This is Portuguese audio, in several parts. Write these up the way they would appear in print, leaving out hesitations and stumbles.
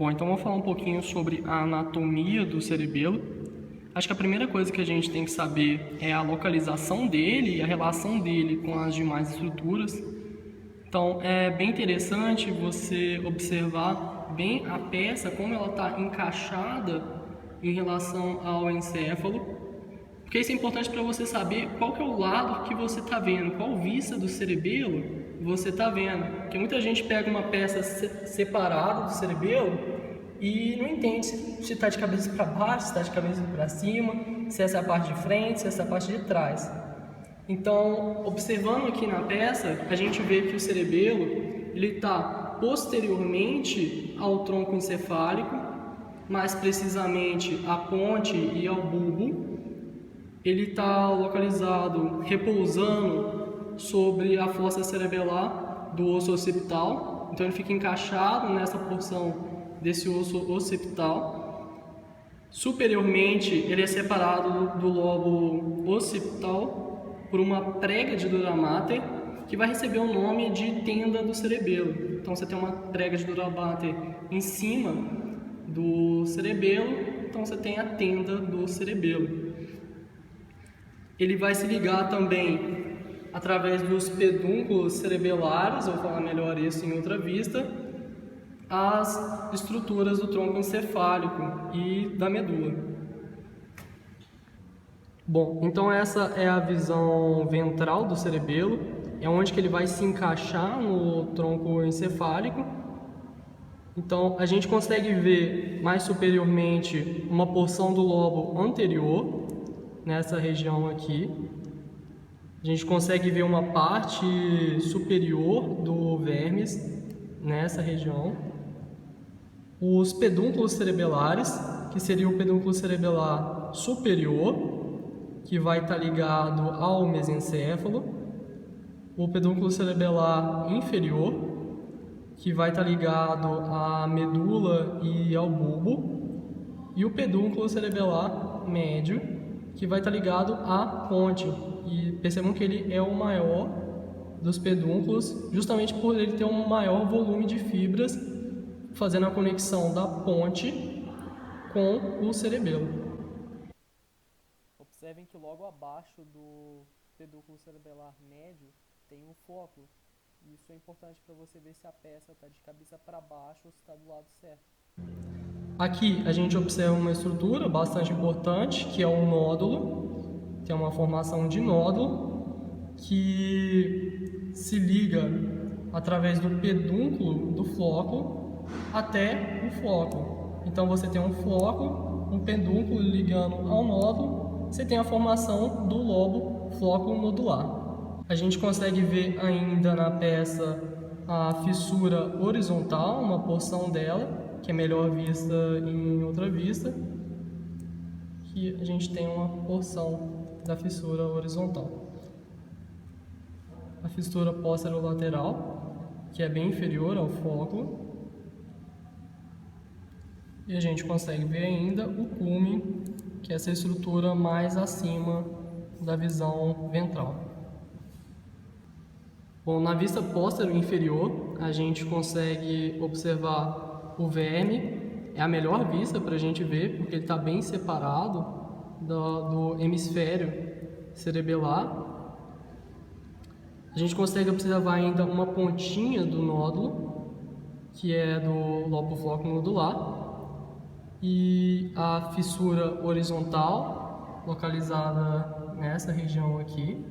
Bom, então vamos falar um pouquinho sobre a anatomia do cerebelo. Acho que a primeira coisa que a gente tem que saber é a localização dele e a relação dele com as demais estruturas. Então, é bem interessante você observar bem a peça, como ela está encaixada em relação ao encéfalo, porque isso é importante para você saber qual que é o lado que você está vendo, qual vista do cerebelo você está vendo. Porque muita gente pega uma peça separada do cerebelo e não entende se está de cabeça para baixo, se está de cabeça para cima, se essa é a parte de frente, se essa é a parte de trás. Então, observando aqui na peça, a gente vê que o cerebelo ele está posteriormente ao tronco encefálico, mais precisamente à ponte e ao bulbo. Ele está localizado, repousando sobre a fossa cerebelar do osso occipital. Então ele fica encaixado nessa porção desse osso occipital. Superiormente, ele é separado do lobo occipital por uma prega de dura mater, que vai receber o nome de tenda do cerebelo. Então você tem uma prega de dura mater em cima do cerebelo, então você tem a tenda do cerebelo. Ele vai se ligar também através dos pedúnculos cerebelares, ou falar melhor isso em outra vista, às estruturas do tronco encefálico e da medula. Bom, então essa é a visão ventral do cerebelo, é onde que ele vai se encaixar no tronco encefálico. Então a gente consegue ver mais superiormente uma porção do lobo anterior, nessa região aqui. A gente consegue ver uma parte superior do vermes nessa região. Os pedúnculos cerebelares, que seria o pedúnculo cerebelar superior, que vai estar ligado ao mesencéfalo. O pedúnculo cerebelar inferior, que vai estar ligado à medula e ao bulbo. E o pedúnculo cerebelar médio, que vai estar ligado à ponte. E percebam que ele é o maior dos pedúnculos, justamente por ele ter um maior volume de fibras, fazendo a conexão da ponte com o cerebelo. Observem que logo abaixo do pedúnculo cerebelar médio tem um flóculo. Isso é importante para você ver se a peça está de cabeça para baixo ou se está do lado certo. Aqui a gente observa uma estrutura bastante importante, que é um nódulo, que é uma formação de nódulo, que se liga através do pedúnculo do flóculo até o flóculo. Então você tem um flóculo, um pedúnculo ligando ao nódulo, você tem a formação do lobo flóculo nodular. A gente consegue ver ainda na peça a fissura horizontal, uma porção dela, que é melhor vista em outra vista, que a gente tem uma porção da fissura horizontal. A fissura posterolateral, que é bem inferior ao flóculo, e a gente consegue ver ainda o cume, que é essa estrutura mais acima da visão ventral. Bom, na vista póstero inferior, a gente consegue observar o verme. É a melhor vista para a gente ver, porque ele está bem separado do hemisfério cerebelar. A gente consegue observar ainda uma pontinha do nódulo, que é do lobo flóculo nodular, e a fissura horizontal, localizada nessa região aqui,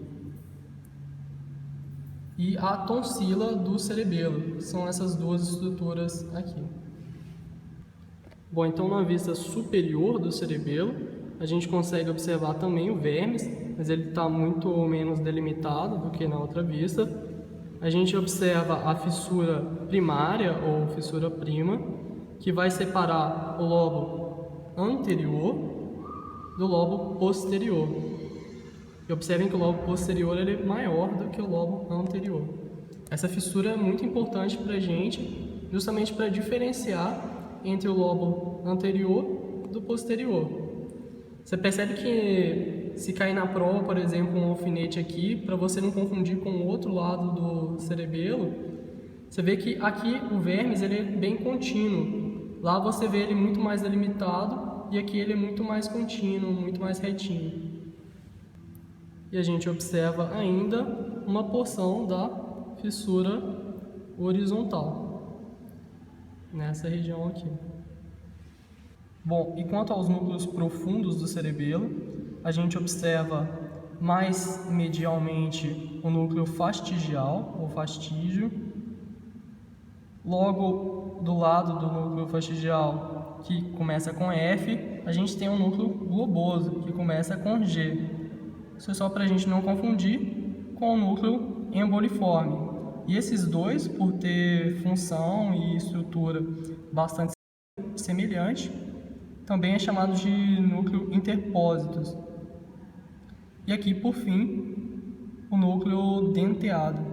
e a tonsila do cerebelo, são essas duas estruturas aqui. Bom, então na vista superior do cerebelo, a gente consegue observar também o vermes, mas ele está muito menos delimitado do que na outra vista. A gente observa a fissura primária ou fissura prima, que vai separar o lobo anterior do lobo posterior. E observem que o lobo posterior ele é maior do que o lobo anterior. Essa fissura é muito importante para a gente, justamente para diferenciar entre o lobo anterior do posterior. Você percebe que se cair na prova, por exemplo, um alfinete aqui, para você não confundir com o outro lado do cerebelo, você vê que aqui o vermes ele é bem contínuo. Lá você vê ele muito mais delimitado e aqui ele é muito mais contínuo, muito mais retinho. E a gente observa ainda uma porção da fissura horizontal, nessa região aqui. Bom, e quanto aos núcleos profundos do cerebelo, a gente observa mais medialmente o núcleo fastigial, ou fastígio. Logo do lado do núcleo fastigial, que começa com F, a gente tem um núcleo globoso, que começa com G. Isso é só para a gente não confundir com o núcleo emboliforme. E esses dois, por ter função e estrutura bastante semelhante, também é chamado de núcleo interpósitos. E aqui, por fim, o núcleo denteado.